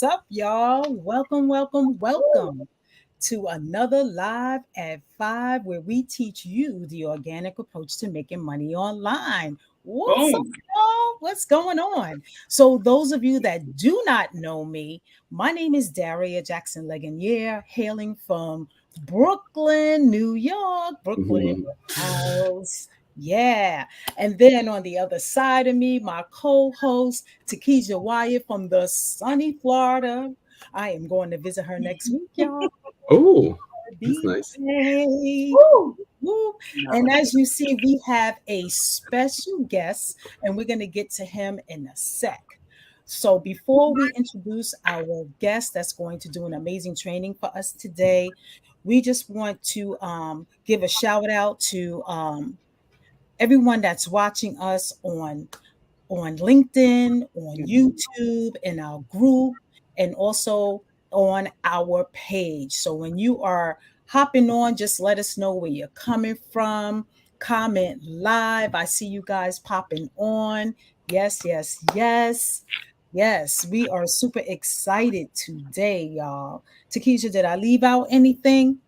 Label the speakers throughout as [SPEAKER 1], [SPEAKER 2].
[SPEAKER 1] What's up, y'all? Welcome, welcome, welcome to another Live at 5 where we teach you the organic approach to making money online. What's up,
[SPEAKER 2] Boom.
[SPEAKER 1] y'all? What's going on? So, those of you that do not know me, my name is Daria Jackson Legonier, hailing from Brooklyn, New York. Brooklyn in
[SPEAKER 2] Mhm.
[SPEAKER 1] the house. Yeah. And then on the other side of me, my co host, Takija Wyatt from the sunny Florida. I am going to visit her next week, y'all.
[SPEAKER 2] Oh, that's nice.
[SPEAKER 1] birthday.
[SPEAKER 2] Woo!
[SPEAKER 1] Woo.
[SPEAKER 2] No.
[SPEAKER 1] And as you see, we have a special guest, and we're going to get to him in a sec. So, before we introduce our guest that's going to do an amazing training for us today, we just want to give a shout out to everyone that's watching us on LinkedIn, on YouTube, in our group, and also on our page. So when you are hopping on, just let us know where you're coming from. Comment live. I see you guys popping on. Yes, yes, yes. Yes, we are super excited today, y'all. Takesha, did I leave out anything?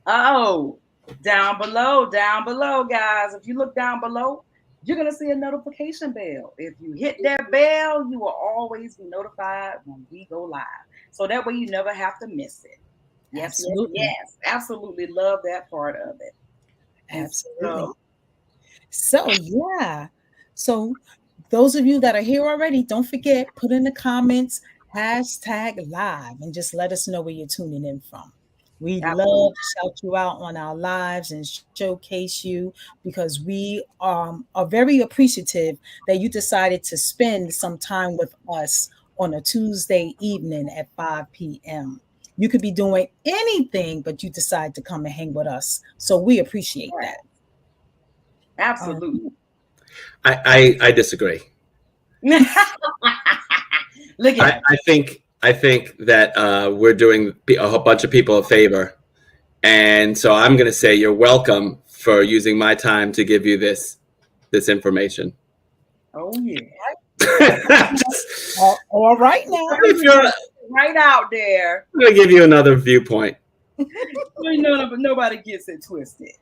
[SPEAKER 2] Oh, down below, guys. If you look down below, you're going to see a notification bell. If you hit that bell, you will always be notified when we go live. So that way you never have to miss it. Yes, yes,
[SPEAKER 1] Absolutely.
[SPEAKER 2] yes. Absolutely love that part of it. And
[SPEAKER 1] Absolutely.
[SPEAKER 2] so,
[SPEAKER 1] So, yeah. So, those of you that are here already, don't forget, put in the comments hashtag live and just let us know where you're tuning in from. We'd
[SPEAKER 2] absolutely.
[SPEAKER 1] love to shout you out on our lives and showcase you because we are very appreciative that you decided to spend some time with us on a Tuesday evening at 5 p.m. You could be doing anything, but you decide to come and hang with us. So we appreciate
[SPEAKER 2] Right.
[SPEAKER 1] that.
[SPEAKER 2] Absolutely.
[SPEAKER 3] I disagree.
[SPEAKER 2] Look at him.
[SPEAKER 3] I think that we're doing a whole bunch of people a favor, and so I'm going to say you're welcome for using my time to give you this information.
[SPEAKER 2] Oh, yeah.
[SPEAKER 3] Just,
[SPEAKER 1] All right now.
[SPEAKER 3] if you're, I'm
[SPEAKER 2] Right out there.
[SPEAKER 3] going to give you another viewpoint.
[SPEAKER 2] Nobody gets it twisted.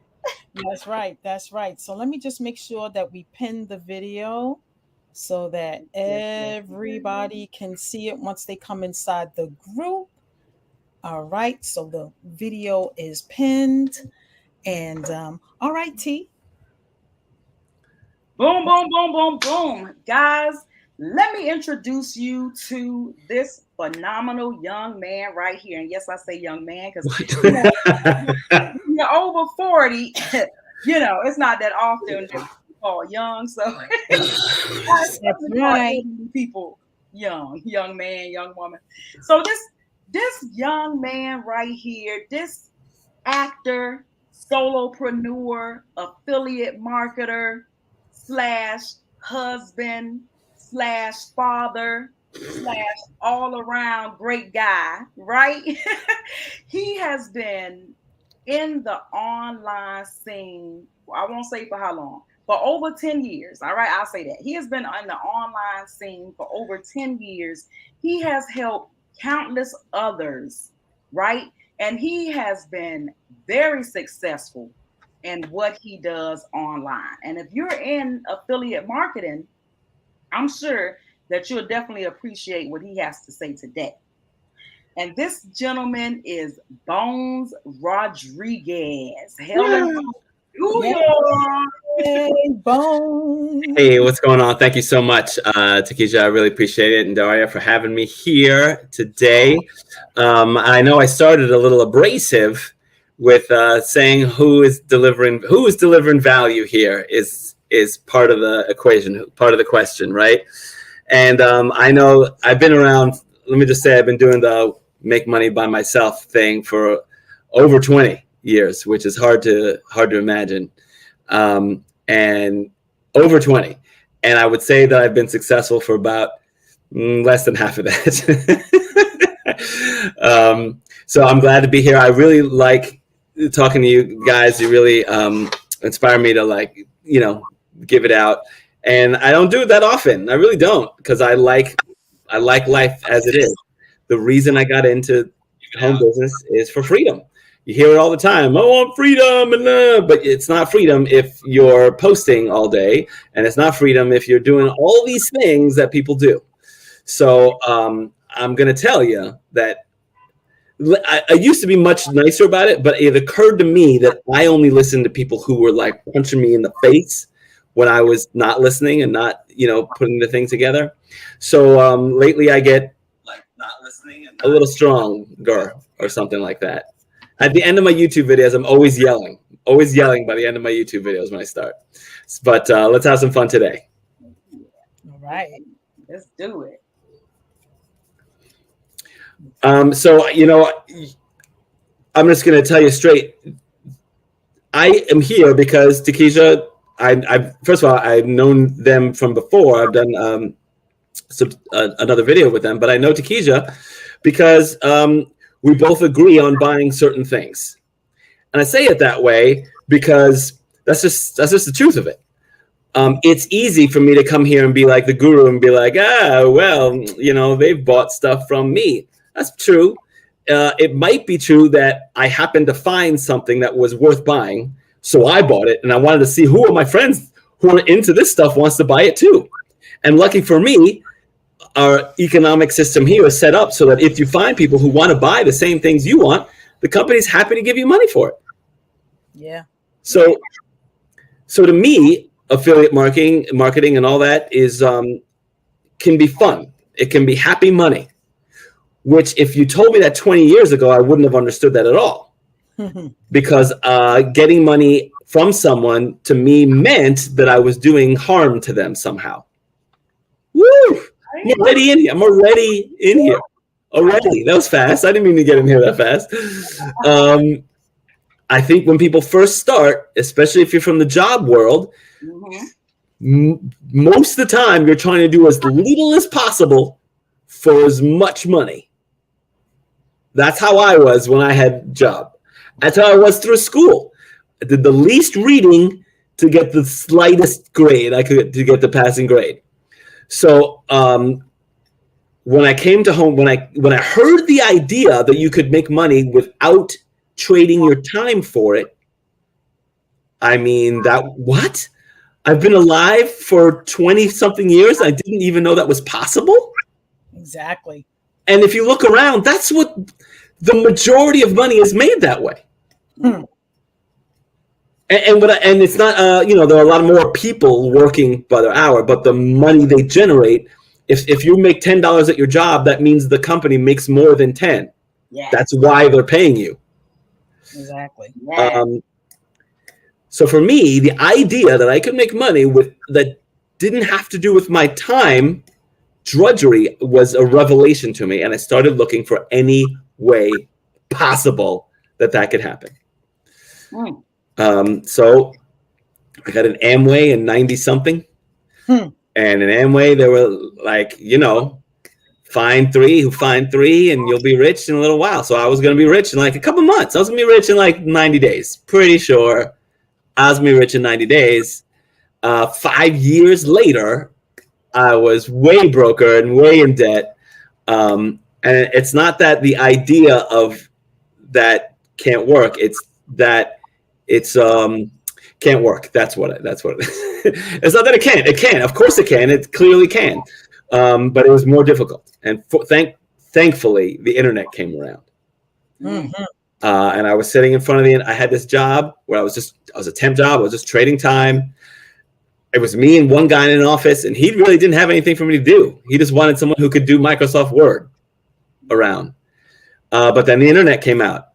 [SPEAKER 1] That's right. That's right. So let me just make sure that we pin the video so that
[SPEAKER 2] Yes, yes, yes.
[SPEAKER 1] everybody can see it once they come inside the group. All right. So the video is pinned. And all right, T.
[SPEAKER 2] Boom, boom, boom, boom, boom. Guys, let me introduce you to this phenomenal young man right here. And yes, I say young man because, you know, you're over 40, it's not that often that we call young. So I
[SPEAKER 1] That's
[SPEAKER 2] especially call
[SPEAKER 1] right.
[SPEAKER 2] elderly people young man, young woman. So this young man right here, this actor, solopreneur, affiliate marketer, slash husband, slash father, slash all around great guy, right? He has been in the online scene, I won't say for how long, for over 10 years. All right, I'll say that. He has been in the online scene for over 10 years. He has helped countless others, right? And he has been very successful in what he does online. And if you're in affiliate marketing, I'm sure that you'll definitely appreciate what he has to say today. And this gentleman is Bones Rodriguez. Helen from New
[SPEAKER 1] Yay,
[SPEAKER 2] York.
[SPEAKER 1] Bone.
[SPEAKER 3] Hey, what's going on? Thank you so much, Takesha. I really appreciate it, and Daria for having me here today. I know I started a little abrasive with saying who is delivering value here is part of the equation, part of the question, right? And I know I've been around. Let me just say I've been doing the make money by myself thing for over 20 years, which is hard to imagine. And over 20. And I would say that I've been successful for about less than half of that. So I'm glad to be here. I really like talking to you guys. You really inspire me to give it out. And I don't do it that often. I really don't, because I like life as it is. the reason I got into home business is for freedom. You hear it all the time. I want freedom, but it's not freedom if you're posting all day, and it's not freedom if you're doing all these things that people do. So I'm going to tell you that I used to be much nicer about it, but it occurred to me that I only listened to people who were like punching me in the face when I was not listening and not, putting the thing together. So lately I get like not listening and a little stronger or something like that. At the end of my YouTube videos, I'm always yelling by the end of my YouTube videos when I start. But let's have some fun today.
[SPEAKER 1] All right.
[SPEAKER 2] Let's do it.
[SPEAKER 3] So, I'm just going to tell you straight. I am here because Takesha, I first of all, I've known them from before. I've done another video with them, but I know Takesha because we both agree on buying certain things. And I say it that way because that's just the truth of it. It's easy for me to come here and be like the guru and be like, they've bought stuff from me. That's true. It might be true that I happened to find something that was worth buying, so I bought it, and I wanted to see who of my friends who are into this stuff wants to buy it too. And lucky for me, our economic system here is set up so that if you find people who want to buy the same things you want, the company's happy to give you money for it.
[SPEAKER 1] Yeah.
[SPEAKER 3] So to me, affiliate marketing and all that is can be fun. It can be happy money, which if you told me that 20 years ago, I wouldn't have understood that at all. Because getting money from someone to me meant that I was doing harm to them somehow. Woo! I'm already in here. Already. That was fast. I didn't mean to get in here that fast. I think when people first start, especially if you're from the job world, most of the time you're trying to do as little as possible for as much money. That's how I was when I had a job. That's how I was through school. I did the least reading to get the slightest grade I could to get the passing grade. So when I came to home, when I heard the idea that you could make money without trading your time for it, I mean, what? I've been alive for 20-something years. I didn't even know that was possible.
[SPEAKER 1] Exactly.
[SPEAKER 3] And if you look around, that's what the majority of money is made that way. And it's not, there are a lot more people working by their hour, but the money they generate, if you make $10 at your job, that means the company makes more than 10.
[SPEAKER 2] Yeah.
[SPEAKER 3] That's why they're paying you.
[SPEAKER 1] Exactly.
[SPEAKER 2] Yeah.
[SPEAKER 3] So for me, the idea that I could make money that didn't have to do with my time, drudgery, was a revelation to me. And I started looking for any way possible that could happen. So I got an Amway in 90-something. And in Amway, they were like, find three and you'll be rich in a little while. So I was going to be rich in like a couple months. I was going to be rich in like 90 days. Pretty sure I was going to be rich in 90 days. 5 years later, I was way broker and way in debt. And it's not that the idea of that can't work. It's that it's can't work. That's what it is. It's not that it can't. It can. Of course it can. It clearly can. But it was more difficult. And thankfully, the internet came around.
[SPEAKER 1] Mm-hmm.
[SPEAKER 3] And I was sitting in front of I had this job where I was a temp job. I was just trading time. It was me and one guy in an office, and he really didn't have anything for me to do. He just wanted someone who could do Microsoft Word around. But then the internet came out.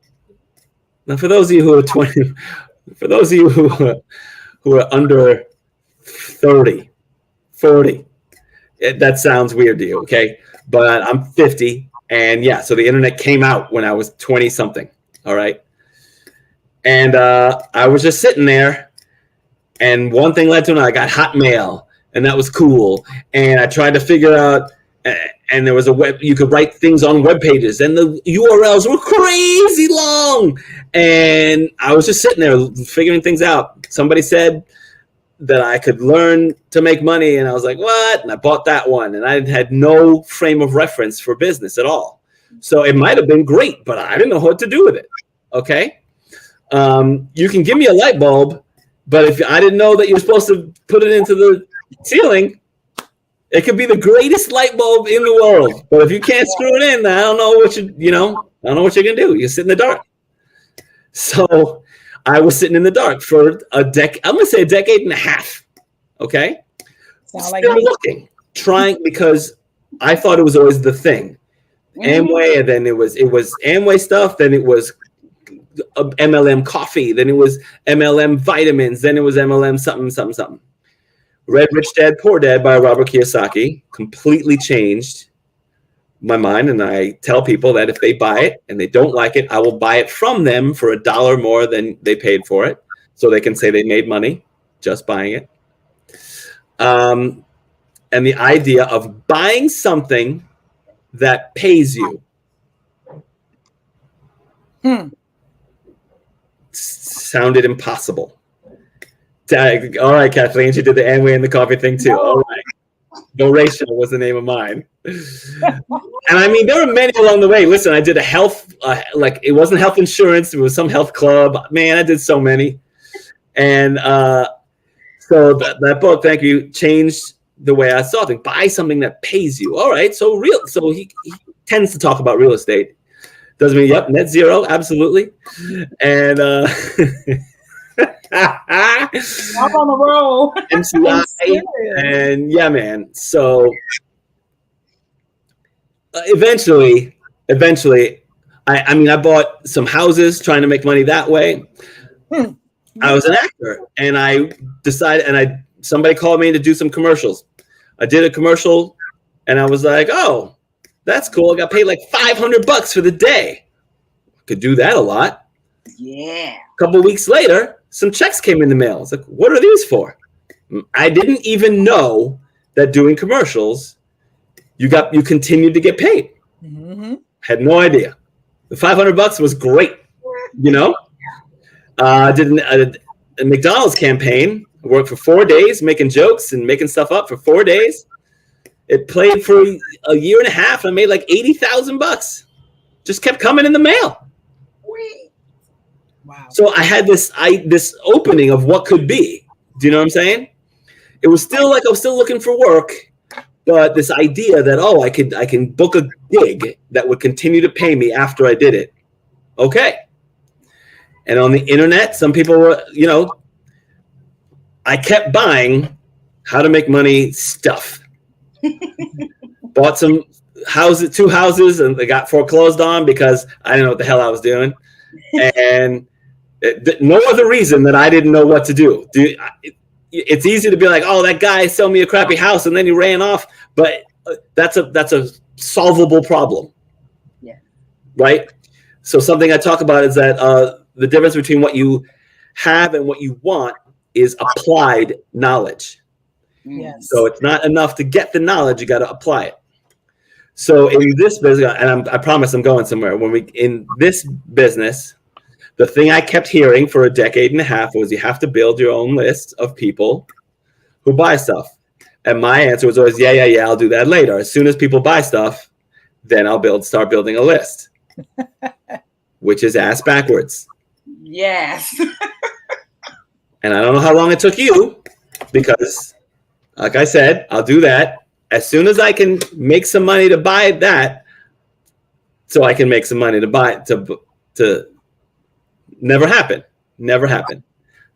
[SPEAKER 3] Now, for those of you who are 20, for those of you who are under 30, 40, that sounds weird to you, okay? But I'm 50, and yeah, so the internet came out when I was 20-something, all right? And I was just sitting there, and one thing led to another. I got Hotmail, and that was cool. And I tried to figure out, and there was you could write things on web pages, and the URLs were crazy long. And I was just sitting there figuring things out. Somebody said that I could learn to make money, and I was like, what? And I bought that one, and I had no frame of reference for business at all. So it might have been great, but I didn't know what to do with it. Okay. You can give me a light bulb, but if I didn't know that you're supposed to put it into the ceiling, it could be the greatest light bulb in the world. But if you can't screw it in, I don't know what I don't know what you're going to do. You sit in the dark. So I was sitting in the dark for I'm going to say a decade and a half. Okay. Still looking, trying, because I thought it was always the thing. Amway, and then it was Amway stuff, then it was MLM coffee, then it was MLM vitamins, then it was MLM something. Read Rich Dad Poor Dad by Robert Kiyosaki completely changed my mind, and I tell people that if they buy it and they don't like it, I will buy it from them for $1 more than they paid for it, so they can say they made money just buying it. And the idea of buying something that pays you. Sounded impossible. All right, Kathleen, she did the Amway and the coffee thing too. All right. Doration was the name of mine. And I mean, there were many along the way. Listen, I did a health, it wasn't health insurance. It was some health club. Man, I did so many. And so that book, thank you, changed the way I saw things. Buy something that pays you. All right. So he tends to talk about real estate. Doesn't mean, yep, net zero, absolutely. And
[SPEAKER 2] I'm on the roll.
[SPEAKER 3] MCI, and yeah, man. So eventually, I bought some houses trying to make money that way. I was an actor, and I decided, somebody called me to do some commercials. I did a commercial, and I was like, oh, that's cool. I got paid like $500 for the day. Could do that a lot.
[SPEAKER 2] Yeah.
[SPEAKER 3] A couple of weeks later, some checks came in the mail. I was like, what are these for? I didn't even know that doing commercials, you continued to get paid. Mm-hmm. Had no idea. The $500 was great. I did a McDonald's campaign. I worked for 4 days making jokes and making stuff up for 4 days. It played for a year and a half. I made like $80,000. Just kept coming in the mail.
[SPEAKER 1] Wow.
[SPEAKER 3] So I had this opening of what could be. Do you know what I'm saying? It was still like I was still looking for work, but this idea that I can book a gig that would continue to pay me after I did it. Okay. And on the internet, some people were, I kept buying how to make money stuff. Bought some houses, 2 houses, and they got foreclosed on because I didn't know what the hell I was doing. And no other reason that I didn't know what to do. It's easy to be like, oh, that guy sold me a crappy house and then he ran off. But that's a solvable problem.
[SPEAKER 2] Yeah.
[SPEAKER 3] Right? So something I talk about is that the difference between what you have and what you want is applied knowledge.
[SPEAKER 1] Yes.
[SPEAKER 3] So it's not enough to get the knowledge, you got to apply it. So in this business, and I promise I'm going somewhere, in this business, the thing I kept hearing for a decade and a half was you have to build your own list of people who buy stuff. And my answer was always, yeah, I'll do that later. As soon as people buy stuff, then I'll start building a list, which is ass backwards.
[SPEAKER 2] Yes.
[SPEAKER 3] And I don't know how long it took you, because like I said, I'll do that as soon as I can make some money to buy that, so I can make some money to buy to never happen,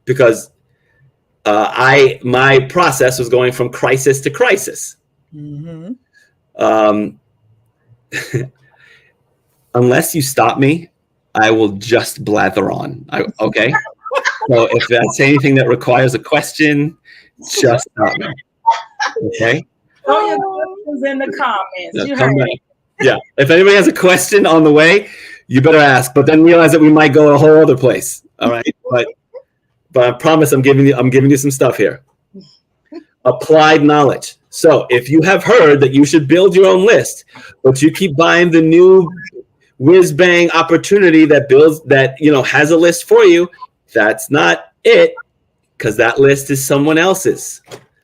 [SPEAKER 3] because my process was going from crisis to crisis. Mm-hmm. Unless you stop me, I will just blather on. Okay. So if that's anything that requires a question, just stop me. Okay.
[SPEAKER 2] Throw your questions in the comments.
[SPEAKER 3] Yeah. If anybody has a question on the way, you better ask. But then realize that we might go a whole other place. All right. But I promise I'm giving you some stuff here. Applied knowledge. So if you have heard that you should build your own list, but you keep buying the new whiz bang opportunity that has a list for you, that's not it, because that list is someone else's.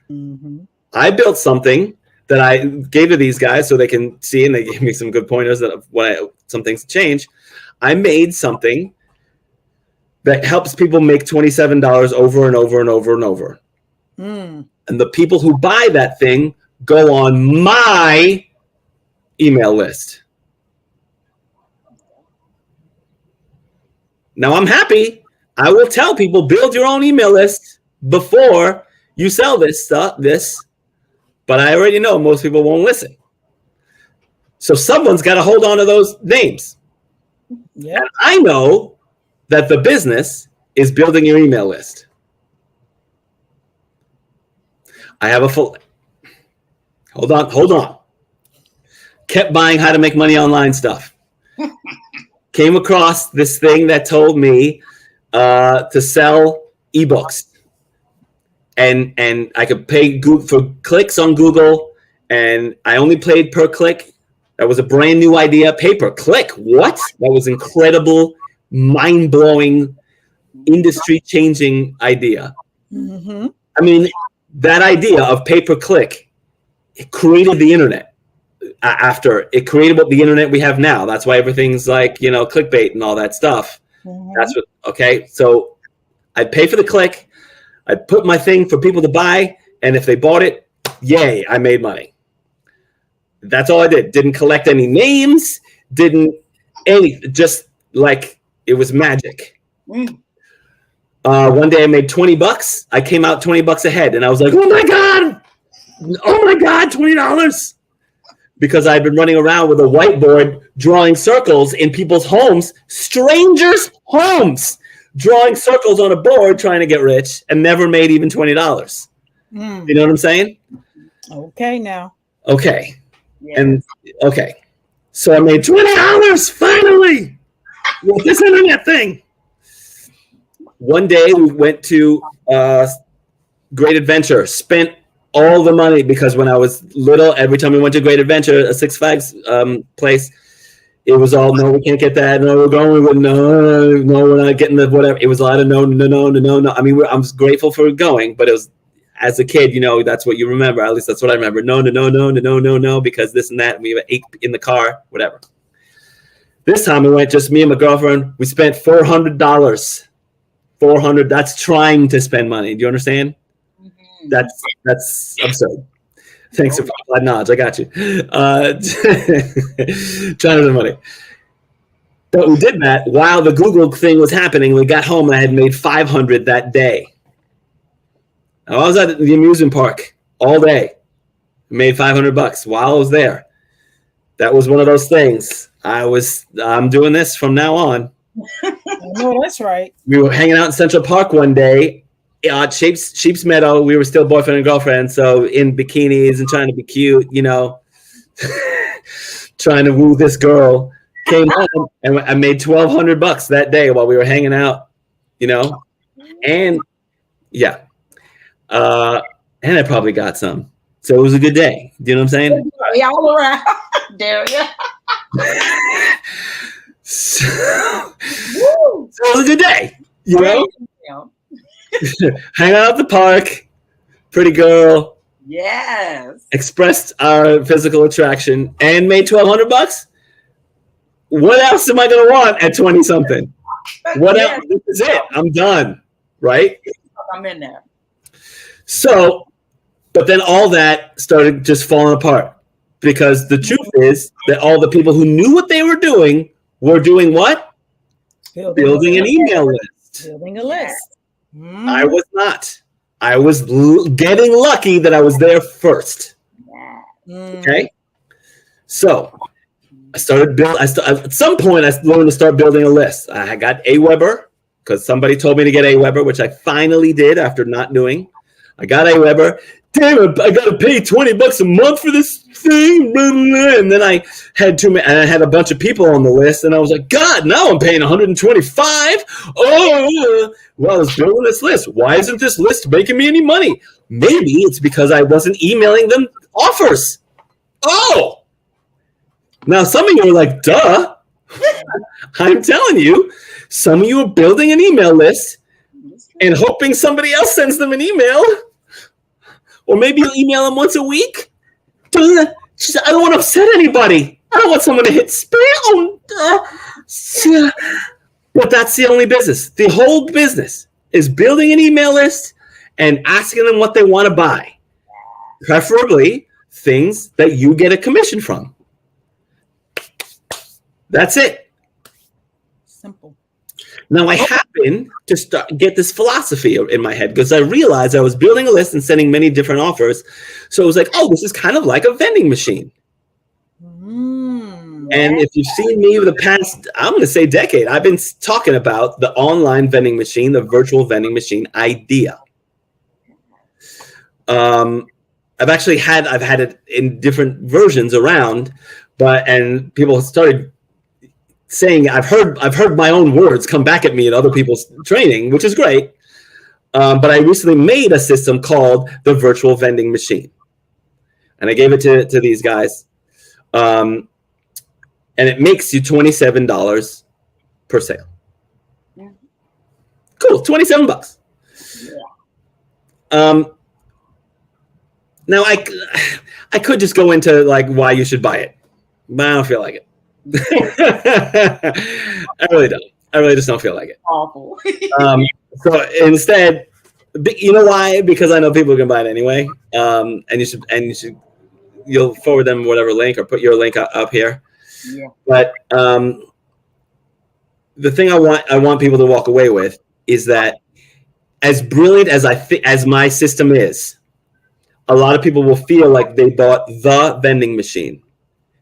[SPEAKER 3] Mm-hmm. I built something that I gave to these guys so they can see, and they gave me some good pointers that some things to change. I made something that helps people make $27 over and over and over and over. And the people who buy that thing go on my email list. Now I'm happy. I will tell people, build your own email list before you sell this stuff, but I already know most people won't listen. So someone's got to hold on to those names. Yeah. And I know that the business is building your email list. I have a full, hold on. Kept buying how to make money online stuff. Came across this thing that told me to sell ebooks. And I could pay for clicks on Google, and I only paid per click. That was a brand new idea. Pay per click. What? That was incredible, mind-blowing, industry-changing idea. Mm-hmm. I mean, that idea of pay per click, it created the internet. After it created what the internet we have now. That's why everything's like, clickbait and all that stuff. Mm-hmm. That's what. Okay, so I'd pay for the click. I'd put my thing for people to buy, and if they bought it, yay, I made money. That's all I did. Didn't collect any names, just like it was magic. One day I made $20. I came out $20 ahead, and I was like, oh my God, $20. Because I'd been running around with a whiteboard drawing circles in people's homes, strangers' homes, drawing circles on a board trying to get rich, and never made even $20. You know what I'm saying?
[SPEAKER 1] Okay, now.
[SPEAKER 3] Okay. Yes. And okay. So I made $20 finally with this internet thing. One day we went to Great Adventure, spent all the money because when I was little, every time we went to Great Adventure, a Six Flags place, it was all, no, we can't get that. No, we're going with no, we're not getting the whatever. It was a lot of no. I mean, I'm grateful for going, but it was, as a kid, that's what you remember. At least that's what I remember. No, because this and that. And we ate in the car, whatever. This time we went just me and my girlfriend. We spent $400. $400. That's trying to spend money. Do you understand? Mm-hmm. That's absurd. Thanks for applied knowledge. I got you. Trying to spend money. But we did that while the Google thing was happening. We got home and I had made $500 that day. I was at the amusement park all day. Made $500 while I was there. That was one of those things. I'm doing this from now on.
[SPEAKER 1] No, that's right.
[SPEAKER 3] We were hanging out in Central Park one day at Sheep's Meadow. We were still boyfriend and girlfriend, so in bikinis and trying to be cute, trying to woo this girl. Came home and I made $1,200 that day while we were hanging out, and yeah. And I probably got some. So it was a good day. Do you know what I'm saying?
[SPEAKER 2] Yeah, all around. There you
[SPEAKER 3] so it was a good day. Hang out at the park. Pretty girl.
[SPEAKER 2] Yes.
[SPEAKER 3] Expressed our physical attraction and made $1,200. What else am I going to want at 20-something? What else? This is it. I'm done. Right?
[SPEAKER 2] I'm in there.
[SPEAKER 3] So, but then all that started just falling apart because the truth is that all the people who knew what they were doing what? Building an email list.
[SPEAKER 1] Building a list. Mm-hmm.
[SPEAKER 3] I was not. I was getting lucky that I was there first. Okay? So, at some point, I learned to start building a list. I got Aweber because somebody told me to get Aweber, which I finally did after not doing. I got Aweber. Damn it, I got to pay $20 a month for this thing. And then I had a bunch of people on the list, and I was like, God, now I'm paying $125. Oh, well, I was building this list. Why isn't this list making me any money? Maybe it's because I wasn't emailing them offers. Oh, now some of you are like, duh. I'm telling you, some of you are building an email list and hoping somebody else sends them an email. Or maybe you'll email them once a week. She said, I don't want to upset anybody. I don't want someone to hit spam. But that's the only business. The whole business is building an email list and asking them what they want to buy. Preferably things that you get a commission from. That's it.
[SPEAKER 1] Simple.
[SPEAKER 3] Now, I happen to get this philosophy in my head because I realized I was building a list and sending many different offers. So it was like, oh, this is kind of like a vending machine. And if you've seen me over the past, I'm going to say decade, I've been talking about the online vending machine, the virtual vending machine idea. I've had it in different versions around, and people started saying, I've heard my own words come back at me in other people's training, which is great. But I recently made a system called the virtual vending machine, and I gave it to these guys. And it makes you $27 per sale. Yeah. Cool, $27. Yeah. Now I could just go into like why you should buy it, but I don't feel like it. I really don't. I really just don't feel like it.
[SPEAKER 2] Awful.
[SPEAKER 3] So instead, you know why? Because I know people can buy it anyway. And you'll forward them whatever link or put your link up here. Yeah. But the thing I want people to walk away with is that as brilliant as my system is, a lot of people will feel like they bought the vending machine.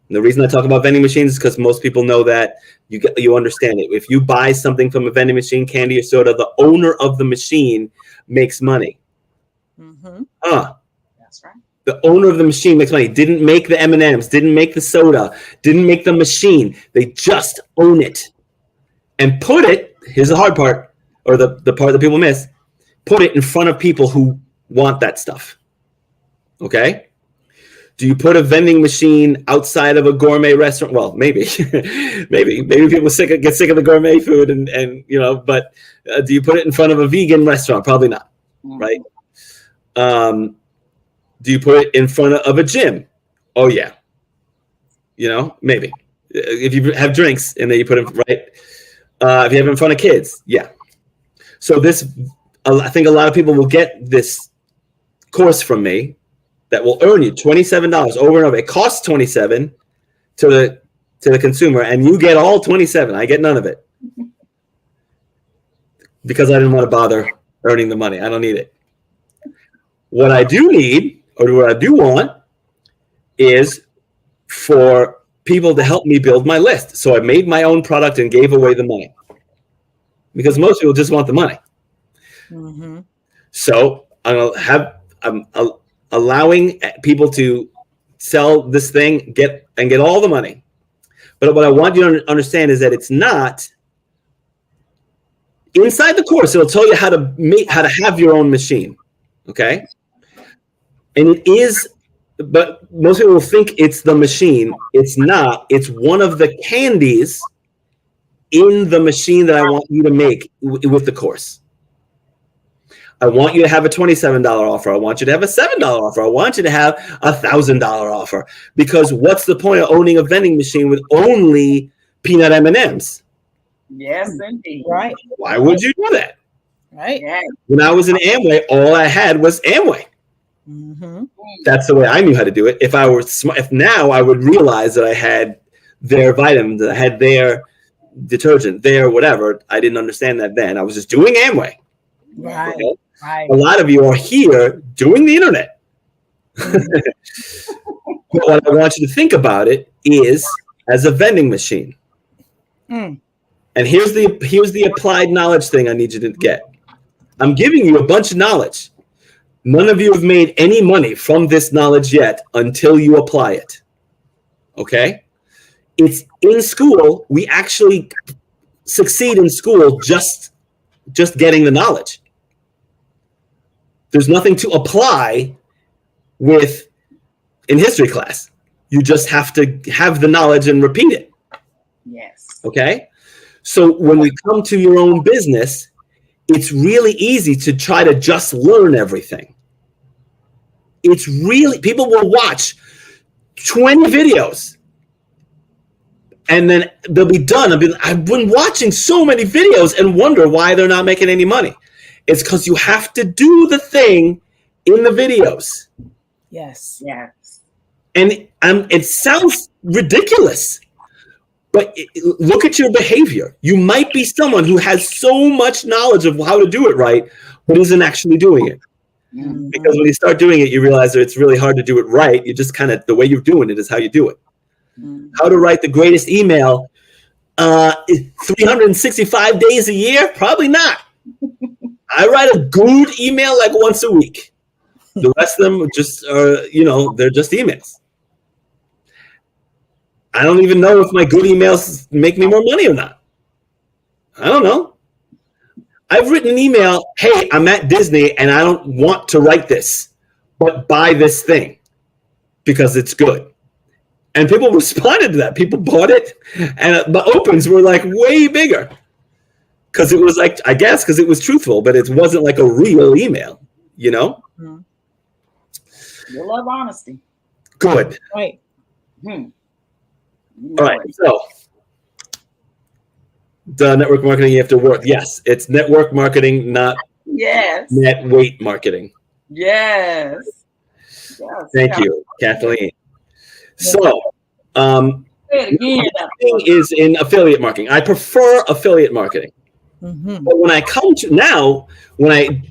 [SPEAKER 3] And the reason I talk about vending machines is because most people know that you understand it. If you buy something from a vending machine, candy or soda, the owner of the machine makes money. Mm-hmm. That's right. The owner of the machine makes money. Didn't make the M&Ms, didn't make the soda, didn't make the machine. They just own it. And put it, here's the hard part, or the part that people miss, put it in front of people who want that stuff. Okay? Do you put a vending machine outside of a gourmet restaurant? Well, maybe. maybe people get sick of the gourmet food and but do you put it in front of a vegan restaurant? Probably not. Right? Do you put it in front of a gym? Oh, yeah. Maybe. If you have drinks and then you put it right. If you have it in front of kids, yeah. So I think a lot of people will get this course from me that will earn you $27 over and over. It costs $27 to the consumer, and you get all $27. I get none of it because I didn't want to bother earning the money. I don't need it. What I do need, or what I do want, is for people to help me build my list. So I made my own product and gave away the money because most people just want the money. Mm-hmm. So I'm allowing people to sell this thing, get all the money. But what I want you to understand is that it's not inside the course. It'll tell you how to have your own machine. Okay. And it is, but most people will think it's the machine. It's not. It's one of the candies in the machine that I want you to make with the course. I want you to have a $27 offer. I want you to have a $7 offer. I want you to have a $1,000 offer. Because what's the point of owning a vending machine with only peanut M&Ms?
[SPEAKER 2] Yes, indeed.
[SPEAKER 1] Right.
[SPEAKER 3] Why would you do that?
[SPEAKER 1] Right.
[SPEAKER 2] Yeah.
[SPEAKER 3] When I was in Amway, all I had was Amway. Mm-hmm. That's the way I knew how to do it. If I were smart, if now I would realize that I had their vitamins, that I had their detergent, their whatever. I didn't understand that then. I was just doing Amway.
[SPEAKER 1] Right.
[SPEAKER 3] Okay?
[SPEAKER 1] Right.
[SPEAKER 3] A lot of you are here doing the internet. But what I want you to think about it is as a vending machine. Mm. And here's the applied knowledge thing I need you to get. I'm giving you a bunch of knowledge. None of you have made any money from this knowledge yet until you apply it. Okay? It's in school. We actually succeed in school just getting the knowledge. There's nothing to apply with in history class. You just have to have the knowledge and repeat it.
[SPEAKER 2] Yes.
[SPEAKER 3] Okay? So when we come to your own business, it's really easy to try to just learn everything. It's really, people will watch 20 videos. And then they'll be done. I've been watching so many videos and wonder why they're not making any money. It's because you have to do the thing in the videos.
[SPEAKER 1] Yes.
[SPEAKER 2] Yes.
[SPEAKER 3] And it sounds ridiculous, but look at your behavior. You might be someone who has so much knowledge of how to do it right, but isn't actually doing it.
[SPEAKER 2] Mm-hmm.
[SPEAKER 3] Because when you start doing it, you realize that it's really hard to do it right. You just kind of, the way you're doing it is how you do it.
[SPEAKER 2] Mm-hmm.
[SPEAKER 3] How to write the greatest email 365 days a year? Probably not. I write a good email like once a week. The rest of them just are, they're just emails. I don't even know if my good emails make me more money or not. I don't know. I've written an email, hey, I'm at Disney and I don't want to write this, but buy this thing because it's good. And people responded to that. People bought it, and the opens were like way bigger. Because it was like, I guess, because it was truthful, but it wasn't like a real email,
[SPEAKER 2] Mm-hmm. You love honesty.
[SPEAKER 3] Good.
[SPEAKER 1] Right.
[SPEAKER 2] All
[SPEAKER 3] right. So the network marketing you have to work. Yes, it's network marketing, not net weight marketing.
[SPEAKER 2] Yes.
[SPEAKER 3] Thank you, Kathleen. So, thing is in affiliate marketing. I prefer affiliate marketing.
[SPEAKER 1] Mm-hmm.
[SPEAKER 3] But when I come to now, I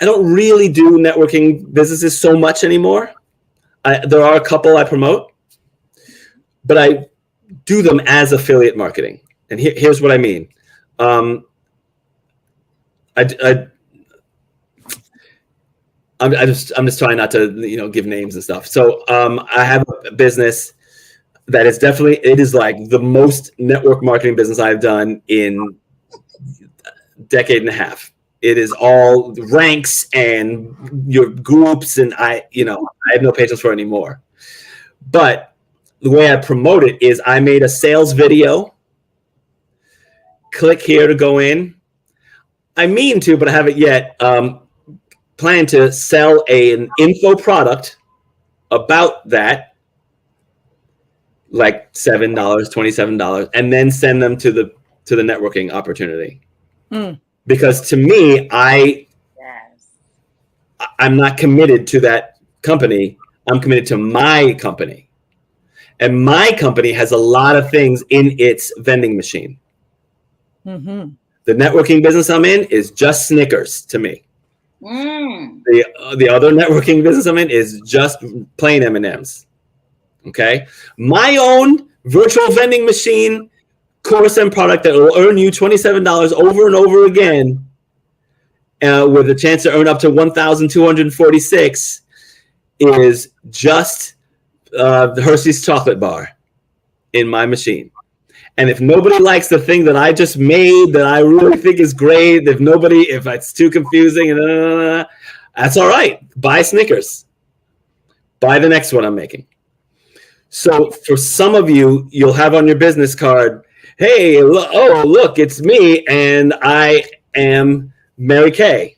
[SPEAKER 3] don't really do networking businesses so much anymore. There are a couple I promote, but I do them as affiliate marketing. And here's what I mean. I'm just trying not to give names and stuff. So I have a business that is definitely, it is like the most network marketing business I've done in a decade and a half. It is all ranks and your groups, and I have no patience for it anymore. But the way I promote it is I made a sales video. Click here to go in. I mean to, but I haven't yet. Plan to sell an info product about that, like $7, $27, and then send them to the networking opportunity. Because to me, I'm not committed to that company. I'm committed to my company. And my company has a lot of things in its vending machine.
[SPEAKER 1] Mm-hmm.
[SPEAKER 3] The networking business I'm in is just Snickers to me. The other networking business I'm in is just plain M&Ms. Okay? My own virtual vending machine course and product that will earn you $27 over and over again with a chance to earn up to $1,246 is just the Hershey's chocolate bar in my machine. And if nobody likes the thing that I just made that I really think is great, if it's too confusing, that's all right. Buy Snickers. Buy the next one I'm making. So for some of you, you'll have on your business card, hey, look, it's me, and I am Mary Kay.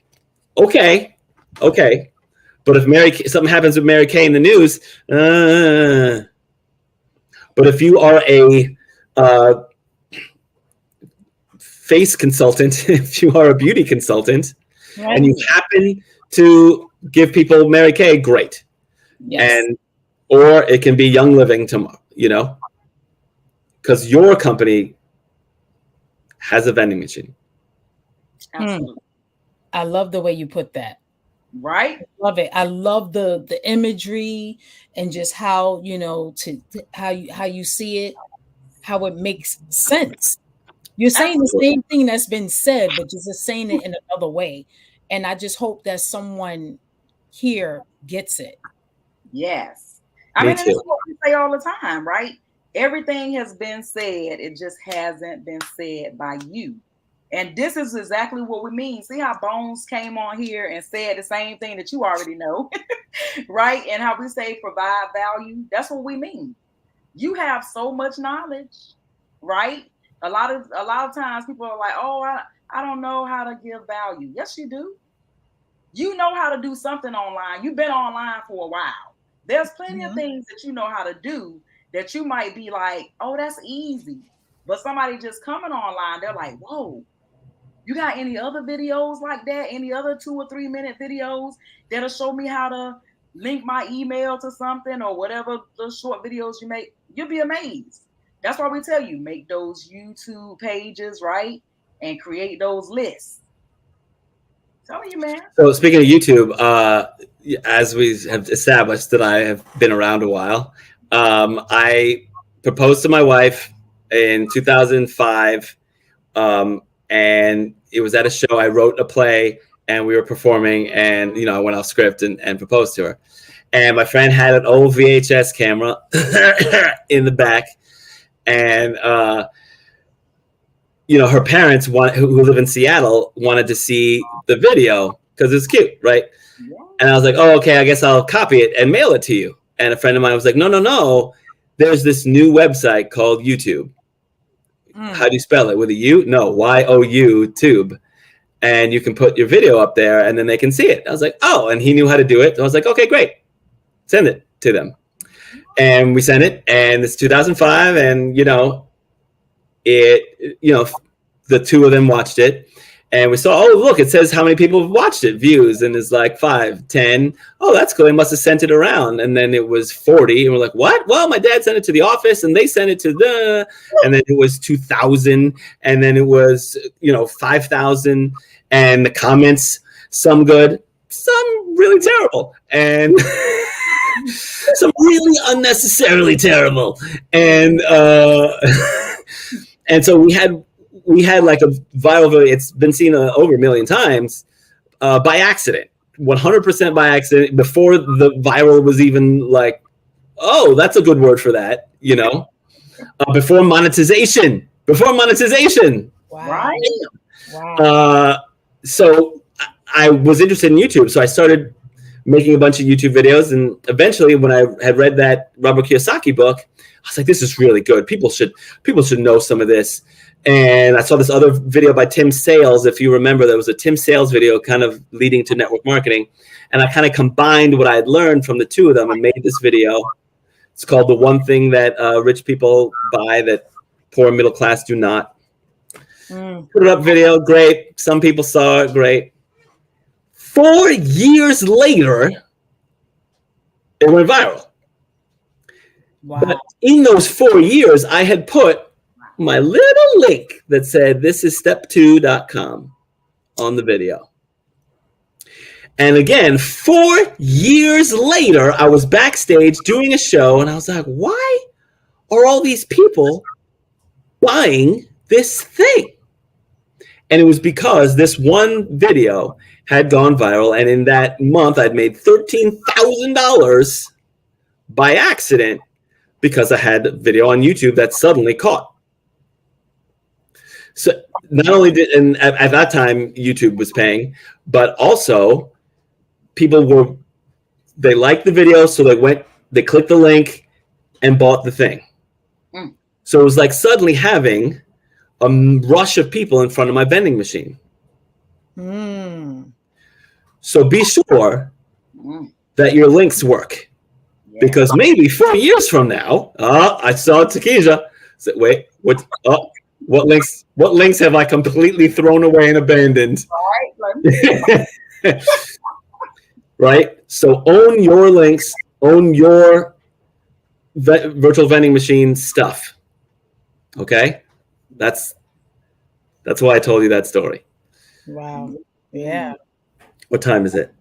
[SPEAKER 3] Okay. But if something happens with Mary Kay in the news, but if you are a face consultant, if you are a beauty consultant, and you happen to give people Mary Kay, great.
[SPEAKER 1] Yes.
[SPEAKER 3] Or it can be Young Living tomorrow, because your company has a vending machine.
[SPEAKER 2] Absolutely.
[SPEAKER 1] I love the way you put that.
[SPEAKER 2] Right?
[SPEAKER 1] Love it. I love the imagery and just how how you see it, how it makes sense. You're saying the same thing that's been said, but you're just saying it in another way. And I just hope that someone here gets it.
[SPEAKER 2] Yes. I mean, this is what we say all the time, right? Everything has been said. It just hasn't been said by you. And this is exactly what we mean. See how Bones came on here and said the same thing that you already know, right? And how we say provide value. That's what we mean. You have so much knowledge, right? A lot of times people are like, oh, I don't know how to give value. Yes, you do. You know how to do something online. You've been online for a while. There's plenty of things that you know how to do that you might be like, oh, that's easy. But somebody just coming online, they're like, whoa, you got any other videos like that? Any other 2 or 3 minute videos that'll show me how to link my email to something or whatever the short videos you make? You'll be amazed. That's why we tell you, make those YouTube pages, right? And create those lists. Telling you, man.
[SPEAKER 3] So speaking of YouTube, as we have established that I have been around a while, I proposed to my wife in 2005, and it was at a show. I wrote a play, and we were performing, and I went off script and proposed to her. And my friend had an old VHS camera in the back, and her parents who live in Seattle wanted to see the video because it's cute, right? Yeah. And I was like, oh, okay, I guess I'll copy it and mail it to you. And a friend of mine was like, no. There's this new website called YouTube. How do you spell it? With a U? No, Y-O-U, tube. And you can put your video up there and then they can see it. I was like, oh, and he knew how to do it. So I was like, okay, great. Send it to them. And we sent it, and it's 2005, and the two of them watched it, and we saw, oh, look, it says how many people have watched it, views, and it's like 5, 10. Oh, that's cool. They must have sent it around. And then it was 40, and we're like, what? Well, my dad sent it to the office, and they sent it to and then it was 2,000, and then it was 5,000, and the comments, some good, some really terrible, and some really unnecessarily terrible, and and so we had like a viral video. It's been seen over 1 million times by accident, 100% by accident, before the viral was even like, oh, that's a good word for that, before monetization.
[SPEAKER 1] Wow.
[SPEAKER 2] Right.
[SPEAKER 1] Wow.
[SPEAKER 3] So I was interested in YouTube, so I started making a bunch of YouTube videos, and eventually, when I had read that Robert Kiyosaki book, I was like, this is really good. People should know some of this. And I saw this other video by Tim Sales. If you remember, there was a Tim Sales video kind of leading to network marketing. And I kind of combined what I had learned from the two of them and made this video. It's called The One Thing That Rich People Buy That Poor Middle Class Do Not. Put it up video, great. Some people saw it, great. 4 years later, it went viral.
[SPEAKER 1] Wow.
[SPEAKER 3] But in those 4 years, I had put my little link that said, this is step2.com on the video. And again, 4 years later, I was backstage doing a show, and I was like, why are all these people buying this thing? And it was because this one video had gone viral, and in that month, I'd made $13,000 by accident because I had a video on YouTube that suddenly caught. So not only did, and at that time, YouTube was paying, but also people they liked the video, so they clicked the link and bought the thing. So it was like suddenly having a rush of people in front of my vending machine. So be sure that your links work, because maybe 4 years from now, I saw Takesha. So, wait, what? Oh, what links? What links have I completely thrown away and abandoned? Right. So own your links. Own your virtual vending machine stuff. Okay, that's why I told you that story.
[SPEAKER 1] Wow. Yeah.
[SPEAKER 3] What time is it?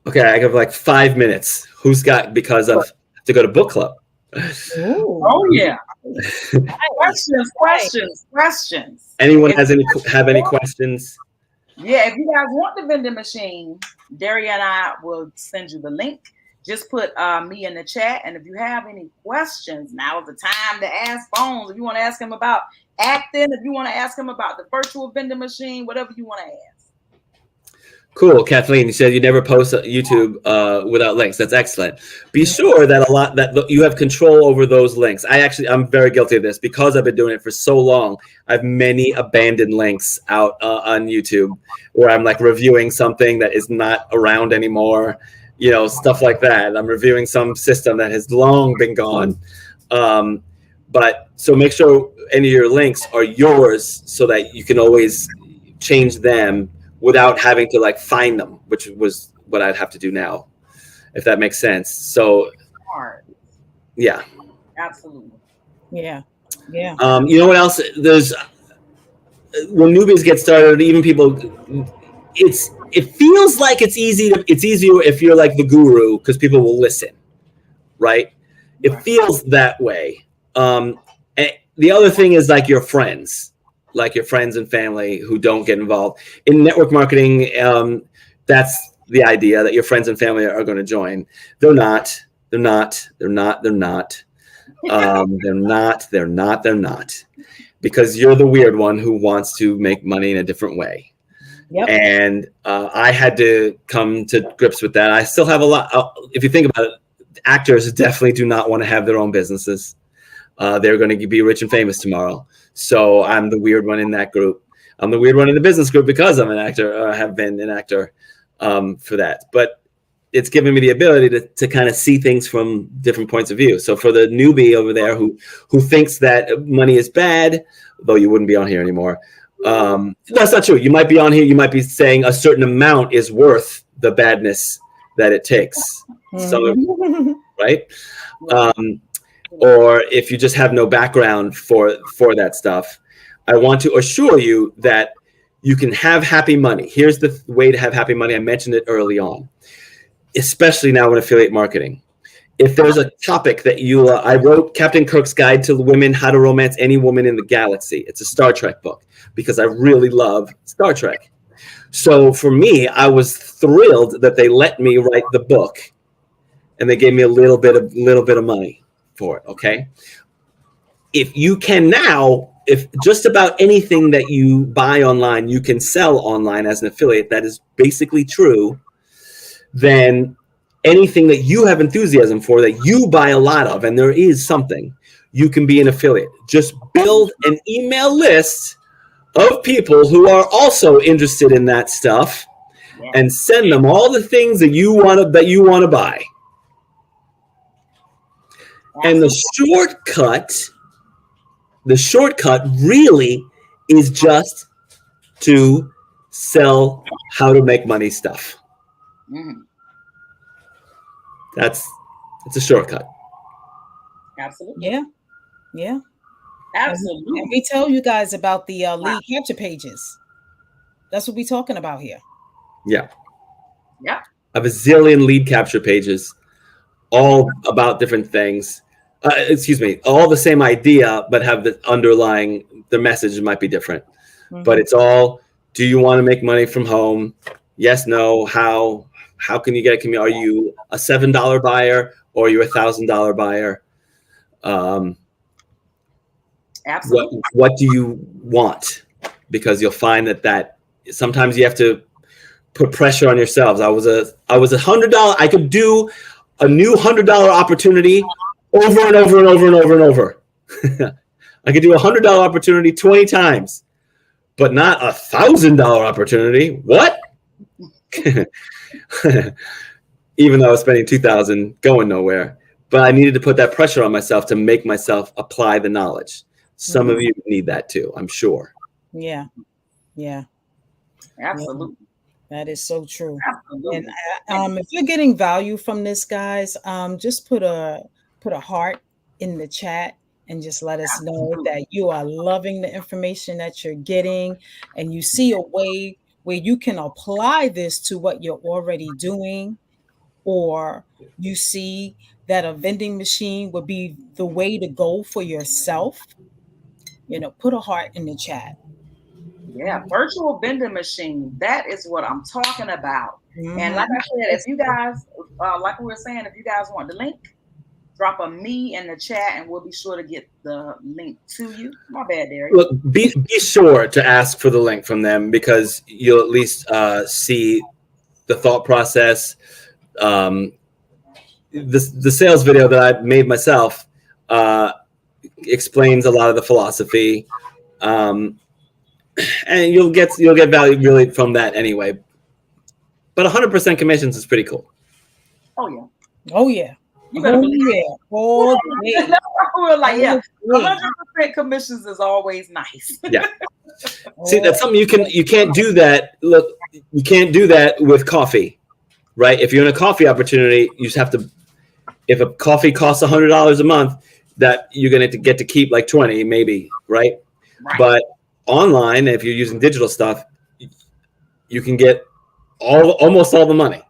[SPEAKER 3] Okay, I have like 5 minutes. Who's got, because I have to go to book club.
[SPEAKER 1] Ooh.
[SPEAKER 2] Oh yeah. Questions.
[SPEAKER 3] Anyone have any questions?
[SPEAKER 2] Yeah, if you guys want the vending machine, Daria and I will send you the link. Just put me in the chat, and if you have any questions, now is the time to ask Bones. If you want to ask him about acting, if you want to ask him about the virtual vending machine, whatever you want to ask.
[SPEAKER 3] Cool. Kathleen, you said you never post YouTube without links. That's excellent. Be sure that you have control over those links. I'm very guilty of this because I've been doing it for so long. I have many abandoned links out on YouTube where I'm like reviewing something that is not around anymore. stuff like that. I'm reviewing some system that has long been gone. But so make sure any of your links are yours so that you can always change them without having to like find them, which was what I'd have to do now, if that makes sense. So, yeah.
[SPEAKER 2] Absolutely.
[SPEAKER 1] Yeah. Yeah.
[SPEAKER 3] You know what else? There's when newbies get started, even people, it feels like it's easier if you're like the guru because people will listen, right? It feels that way. And the other thing is like your friends and family who don't get involved in network marketing. That's the idea that your friends and family are going to join. They're not. They're not. Because you're the weird one who wants to make money in a different way.
[SPEAKER 1] Yep.
[SPEAKER 3] And I had to come to grips with that. I still have a lot. If you think about it, actors definitely do not want to have their own businesses. They're going to be rich and famous tomorrow. So I'm the weird one in that group. I'm the weird one in the business group because I'm an actor, or have been an actor for that. But it's given me the ability to kind of see things from different points of view. So for the newbie over there who thinks that money is bad, though you wouldn't be on here anymore. That's not true. You might be on here. You might be saying a certain amount is worth the badness that it takes. So, right? Or if you just have no background for that stuff, I want to assure you that you can have happy money. Here's the way to have happy money. I mentioned it early on, especially now in affiliate marketing. If there's a topic that I wrote Captain Kirk's Guide to Women, How to Romance Any Woman in the Galaxy. It's a Star Trek book because I really love Star Trek. So for me, I was thrilled that they let me write the book and they gave me a little bit of money for it. Okay. If you can now, if just about anything that you buy online, you can sell online as an affiliate, that is basically true, then anything that you have enthusiasm for, that you buy a lot of, and there is something, you can be an affiliate. Just build an email list of people who are also interested in that stuff and send them all the things that you want to buy. And the shortcut really is just to sell how to make money stuff.
[SPEAKER 2] Mm-hmm.
[SPEAKER 3] It's a shortcut.
[SPEAKER 2] Absolutely.
[SPEAKER 1] Yeah. Yeah.
[SPEAKER 2] Absolutely.
[SPEAKER 1] And we tell you guys about the lead capture pages. That's what we're talking about here.
[SPEAKER 3] Yeah.
[SPEAKER 2] Yeah.
[SPEAKER 3] I have a zillion lead capture pages, all about different things. All the same idea, but have the message might be different. Mm-hmm. But it's all, do you want to make money from home? Yes, no, how can you get a community? Are you a $7 buyer or are you a $1,000 buyer?
[SPEAKER 2] Absolutely.
[SPEAKER 3] What do you want? Because you'll find that sometimes you have to put pressure on yourselves. I was a $100. I could do a new $100 opportunity over and over and over and over and over. I could do a $100 opportunity 20 times, but not a $1,000 opportunity. What? Even though I was spending $2,000 going nowhere, but I needed to put that pressure on myself to make myself apply the knowledge. Some of you need that too, I'm sure.
[SPEAKER 1] Yeah.
[SPEAKER 2] Absolutely.
[SPEAKER 1] That is so true.
[SPEAKER 2] Absolutely.
[SPEAKER 1] And if you're getting value from this, guys, just put a heart in the chat and just let us know that you are loving the information that you're getting and you see a way where you can apply this to what you're already doing, or you see that a vending machine would be the way to go for yourself. Put a heart in the chat.
[SPEAKER 2] Yeah, virtual vending machine. That is what I'm talking about. Mm-hmm. And like I said, if you guys, like we were saying, if you guys want the link, drop a me in the chat and we'll be sure to get the link to you. My bad, Derek.
[SPEAKER 3] Look, be sure to ask for the link from them because you'll at least see the thought process. The sales video that I made myself explains a lot of the philosophy. And you'll get value really from that anyway. But 100% commissions is pretty cool.
[SPEAKER 2] Oh yeah.
[SPEAKER 1] Oh yeah.
[SPEAKER 2] You better
[SPEAKER 1] Oh
[SPEAKER 2] believe it.
[SPEAKER 1] yeah. All day.
[SPEAKER 2] We're like, yeah,
[SPEAKER 1] All day.
[SPEAKER 2] 100% commissions is always nice.
[SPEAKER 3] Yeah. See,
[SPEAKER 1] All
[SPEAKER 3] that's something you can't do that. Look, you can't do that with coffee, right? If you're in a coffee opportunity, you just have to. If a coffee costs $100 a month, that you're going to get to keep like 20, maybe, right?
[SPEAKER 2] Right.
[SPEAKER 3] But online, if you're using digital stuff, you can get almost all the money.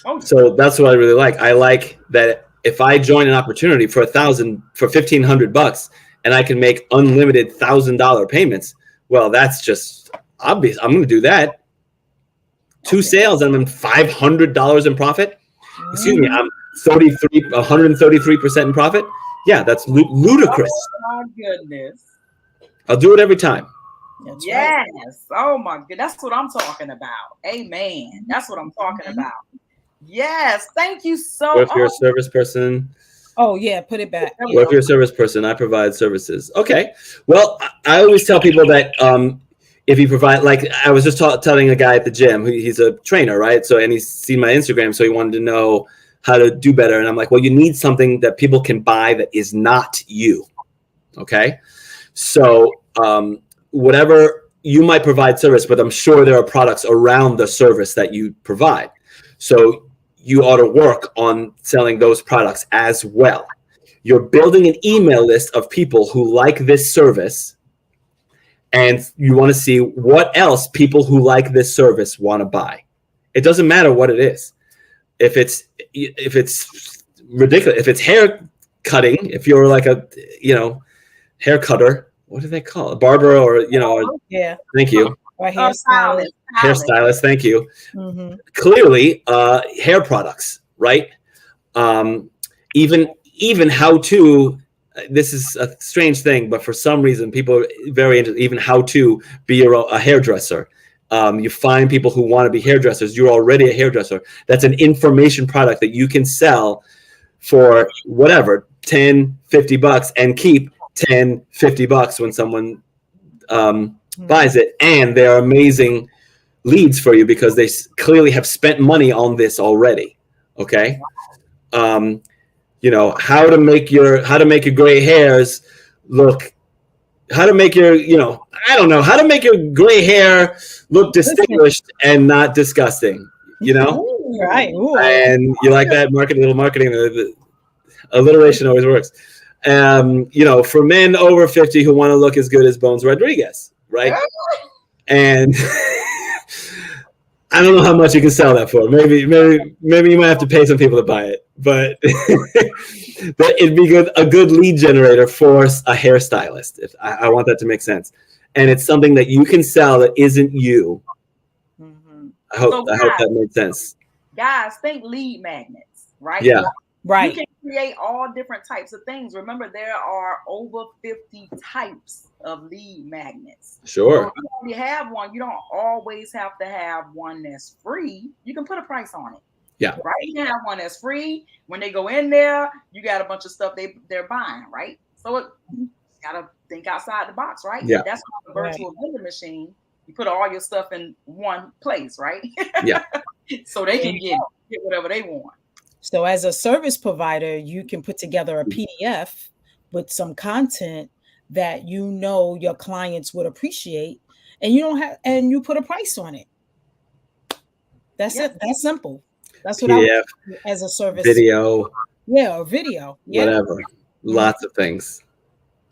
[SPEAKER 2] Oh,
[SPEAKER 3] So that's what I really like. I like that if I join an opportunity for $1,500 and I can make unlimited $1,000 payments, well, that's just obvious. I'm going to do that. Two sales and I'm $500 in profit. Excuse me, I'm 133% in profit. Yeah, that's ludicrous.
[SPEAKER 2] oh my goodness.
[SPEAKER 3] I'll do it every time.
[SPEAKER 1] That's
[SPEAKER 2] Yes.
[SPEAKER 1] right.
[SPEAKER 2] Oh my god. That's what I'm talking about. Amen. That's what I'm talking about. Yes. Thank you so
[SPEAKER 3] What if you're a
[SPEAKER 2] much.
[SPEAKER 3] service person?
[SPEAKER 1] Oh yeah, put it back.
[SPEAKER 3] What if you're a service person? I provide services. Okay. Well, I always tell people that if you provide, like I was just telling a guy at the gym, he's a trainer, right? So, and he's seen my Instagram, so he wanted to know how to do better. And I'm like, well, you need something that people can buy that is not you. Okay. So, whatever you might provide service, but I'm sure there are products around the service that you provide. So you ought to work on selling those products as well. You're building an email list of people who like this service, and you want to see what else people who like this service want to buy. It doesn't matter what it is. If it's ridiculous, if it's hair cutting, if you're like a hair cutter, what do they call it? A barber or
[SPEAKER 1] Yeah.
[SPEAKER 3] Thank you.
[SPEAKER 1] Or hairstylist.
[SPEAKER 3] Hairstylist, thank you.
[SPEAKER 1] Mm-hmm.
[SPEAKER 3] Clearly, hair products, right? Even how to. This is a strange thing, but for some reason, people are very interested. Even how to be a hairdresser. You find people who want to be hairdressers. You're already a hairdresser. That's an information product that you can sell for whatever, $10-$50, and keep $10-$50 when someone buys it. And they're amazing leads for you because they clearly have spent money on this already. Okay. How to make your gray hairs look, how to make your how to make your gray hair look distinguished and not disgusting,
[SPEAKER 1] Right. Ooh.
[SPEAKER 3] And you like that little marketing, the alliteration always works. For men over 50 who want to look as good as Bones Rodriguez, right? And I don't know how much you can sell that for. Maybe you might have to pay some people to buy it, but it'd be a good lead generator for a hairstylist. If I want that to make sense, and it's something that you can sell that isn't you.
[SPEAKER 2] Mm-hmm.
[SPEAKER 3] I hope that made sense.
[SPEAKER 2] Guys, think lead magnets, right?
[SPEAKER 3] Yeah.
[SPEAKER 1] Right.
[SPEAKER 2] You can create all different types of things. Remember, there are over 50 types of lead magnets.
[SPEAKER 3] Sure.
[SPEAKER 2] So if you already have one, you don't always have to have one that's free. You can put a price on it.
[SPEAKER 3] Yeah.
[SPEAKER 2] Right? You can have one that's free. When they go in there, you got a bunch of stuff they're buying, right? So you gotta think outside the box, right?
[SPEAKER 3] Yeah.
[SPEAKER 2] That's why the virtual vending machine, you put all your stuff in one place, right?
[SPEAKER 3] Yeah.
[SPEAKER 2] So they can get whatever they want.
[SPEAKER 1] So as a service provider, you can put together a PDF with some content that your clients would appreciate, and you put a price on it. That's it. That's simple. That's what
[SPEAKER 3] PDF,
[SPEAKER 1] I would do as a service
[SPEAKER 3] video.
[SPEAKER 1] Yeah, or video. Yeah.
[SPEAKER 3] Whatever. Lots of things.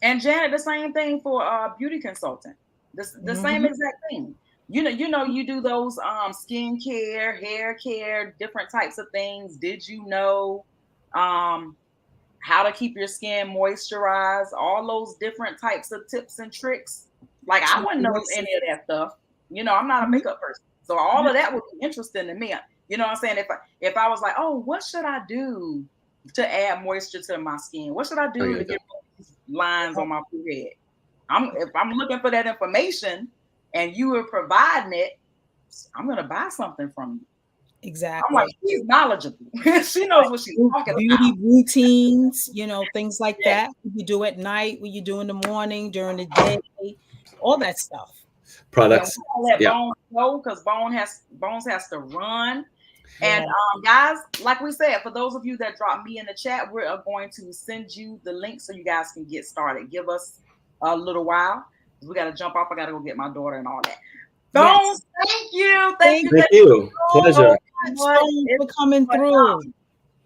[SPEAKER 2] And Janet, the same thing for a beauty consultant. The same exact thing. You do those skin care, hair care, different types of things. Did you know how to keep your skin moisturized? All those different types of tips and tricks. Like I wouldn't know any of that stuff. I'm not a makeup person. So all of that would be interesting to me. You know what I'm saying? If I was like, oh, what should I do to add moisture to my skin? What should I do to get these lines on my forehead? If I'm looking for that information and you are providing it, I'm gonna buy something from you.
[SPEAKER 1] Exactly.
[SPEAKER 2] I'm like, she's knowledgeable. She knows what she's talking about.
[SPEAKER 1] Beauty routines, things like that. What you do at night, what you do in the morning, during the day, all that stuff.
[SPEAKER 3] Products.
[SPEAKER 2] Let Bones go because Bones has to run. And guys, like we said, for those of you that dropped me in the chat, we're going to send you the link so you guys can get started. Give us a little while. We got to jump off. I got to go get my daughter and all that. Bones, thank you. Thank you.
[SPEAKER 3] Thank you. Pleasure.
[SPEAKER 1] For coming through.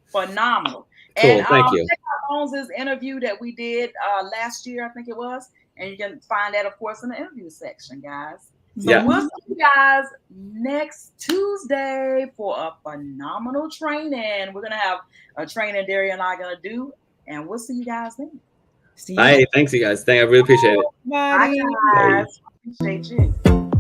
[SPEAKER 2] Phenomenal.
[SPEAKER 3] Cool.
[SPEAKER 2] And
[SPEAKER 3] Thank you.
[SPEAKER 2] check out Bones' interview that we did last year, I think it was. And you can find that, of course, in the interview section, guys. So we'll see you guys next Tuesday for a phenomenal training. We're going to have a training Daria and I are going to do. And we'll see you guys then.
[SPEAKER 3] Bye. Thanks, you guys. I really appreciate it.
[SPEAKER 2] Bye, guys. Appreciate you.